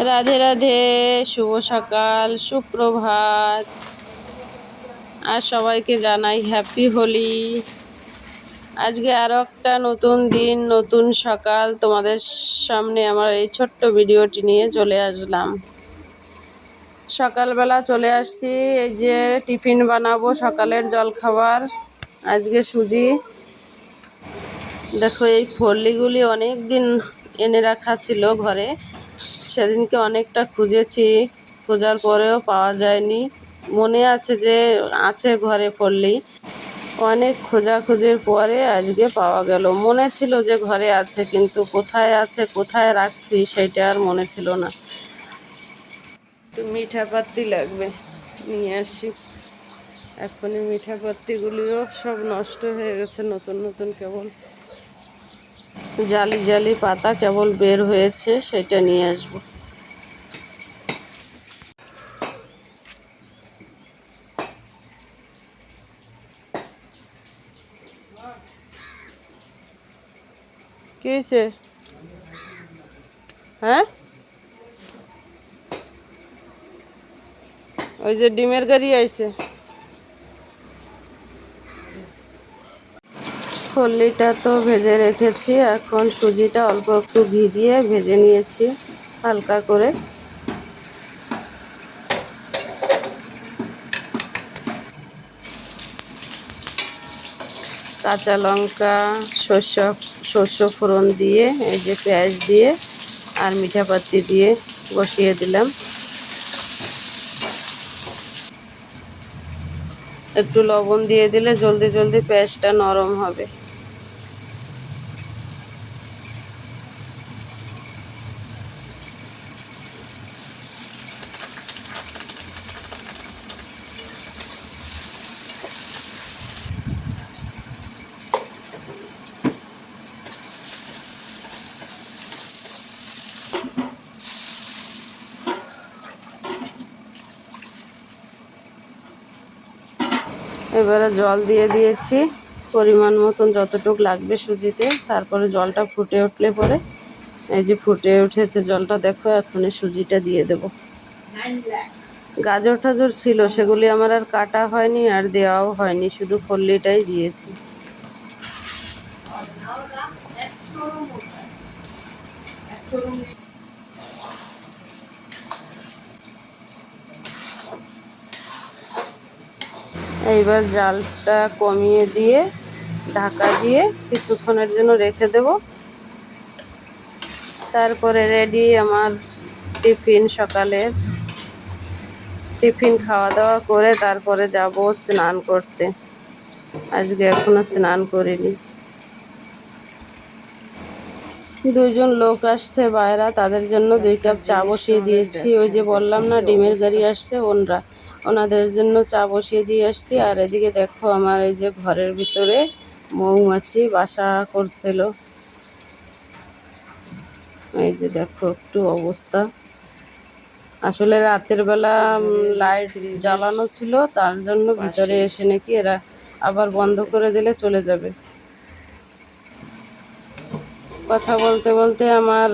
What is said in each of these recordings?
রাধে রাধে, শুভ সকাল, সুপ্রভাত। আর সবাইকে জানাই হ্যাপি হোলি। আজকে আরও একটা নতুন দিন, নতুন সকাল। তোমাদের সামনে আমার এই ছোট্ট ভিডিওটি নিয়ে চলে আসলাম। সকালবেলা চলে আসছি, এই যে টিফিন বানাবো, সকালের জলখাবার। আজকে সুজি। দেখো, এই ফল্লিগুলি অনেক দিন এনে রাখা ছিল ঘরে। সেদিনকে অনেকটা খুঁজেছি, খোঁজার পরেও পাওয়া যায়নি। মনে আছে যে আছে ঘরে ফল্লি, অনেক খোঁজাখুঁজির পরে আজকে পাওয়া গেল। মনে ছিল যে ঘরে আছে, কিন্তু কোথায় আছে, কোথায় রাখছি সেটা আর মনে ছিল না। একটু মিঠা পাত্তি লাগবে, নিয়ে আসি। এখনই মিঠা পাত্তিগুলিও সব নষ্ট হয়ে গেছে, নতুন নতুন কেবল জালি জালি পাতা কেবল বের হয়েছে, সেটা নিয়ে আসবো। কি হয়েছে? হ্যাঁ, ওই যে ডিমের গাড়ি আইছে। ফল্লিটা তো ভেজে রেখেছি, এখন সুজিটা অল্প একটু ঘি দিয়ে ভেজে নিয়েছি হালকা করে। কাঁচা লঙ্কা, শস্য ফোড়ন দিয়ে, এই যে পেঁয়াজ দিয়ে আর মিঠা পাতি দিয়ে বসিয়ে দিলাম। একটু লবণ দিয়ে দিলে জলদি জলদি পেঁয়াজটা নরম হবে। এবারে জল দিয়ে দিয়েছি পরিমাণ মতন, যতটুকু লাগবে সুজিতে। তারপরে জলটা ফুটে উঠলে পরে, এই যে ফুটে উঠেছে জলটা, দেখো এখনই সুজিটা দিয়ে দেব। গাজর টাজর ছিল, সেগুলি আমার আর কাটা হয়নি আর দেওয়াও হয়নি, শুধু ফল্লিটাই দিয়েছি। এইবার জালটা কমিয়ে দিয়ে ঢাকা দিয়ে কিছুক্ষণের জন্য রেখে দেব। তারপরে রেডি আমার টিফিন। সকালের টিফিন খাওয়া দাওয়া করে তারপরে যাব স্নান করতে। আজকে এখনো স্নান করিনি। দুইজন লোক আসছে বাইরা, তাদের জন্য 2 কাপ চা বসিয়ে দিয়েছি। ওই যে বললাম না ডিমের গাড়ি আসছে, ওনাদের জন্য চা বসিয়ে দিয়ে আসছি। আর এদিকে দেখো, আমার এই যে ঘরের ভিতরে মৌমাছি বাসা করছিল। এই যে দেখো একটু অবস্থা। আসলে রাতের বেলা লাইট জ্বালানো ছিল, তার জন্য ভিতরে এসে নাকি এরা আবার বন্ধ করে দিলে চলে যাবে। কথা বলতে বলতে আমার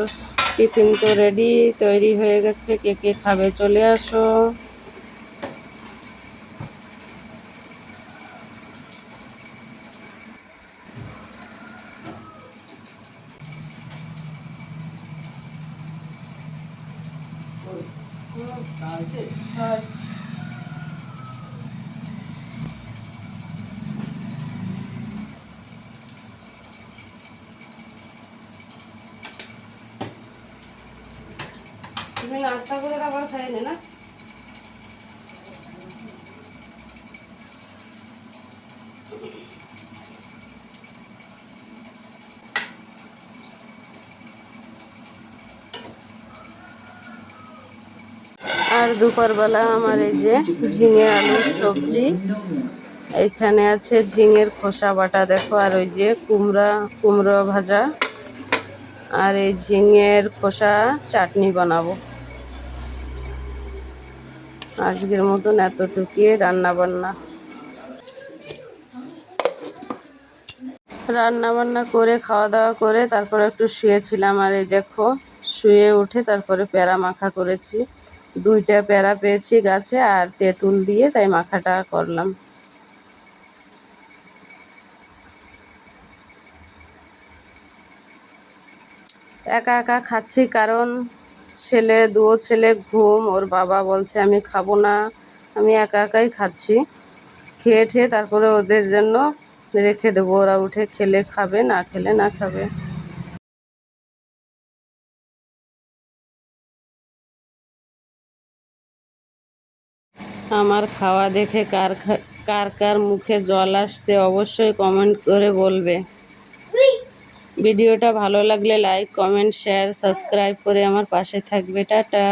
টিফিন তো রেডি, তৈরি হয়ে গেছে। কে কে খাবে চলে আসো। তুমি নাস্তা করে আবার খাই না? আর দুপুরবেলা আমার এই যে ঝিঙে আলুর সবজি, এখানে আছে ঝিঙের খোসা বাটা, দেখো। আর ওই যে কুমড়ো ভাজা, আর এই ঝিঙের খোসা চাটনি বানাবো। আজকের মতন এতটুকুই রান্না বান্না। রান্না বান্না করে খাওয়া দাওয়া করে তারপর একটু শুয়েছিলাম। আর এই দেখো শুয়ে উঠে তারপরে প্যারা মাখা করেছি। 2টা প্যারা পেয়েছি গাছে আর তেঁতুল দিয়ে, তাই মাখাটা করলাম। একা একা খাচ্ছি কারণ দুও ছেলে ঘুম, ওর বাবা বলছে আমি খাবো না, আমি একা একাই খাচ্ছি। খেয়ে ঠেয়ে তারপরে ওদের জন্য রেখে দেবো, ওরা উঠে খেলে খাবে, না খেলে না খাবে। আমার খাওয়া দেখে কার কার মুখে জল আসছে অবশ্যই কমেন্ট করে বলবে। ভিডিওটা ভালো লাগলে লাইক, কমেন্ট, শেয়ার, সাবস্ক্রাইব করে আমার পাশে থাকবে। টাটা।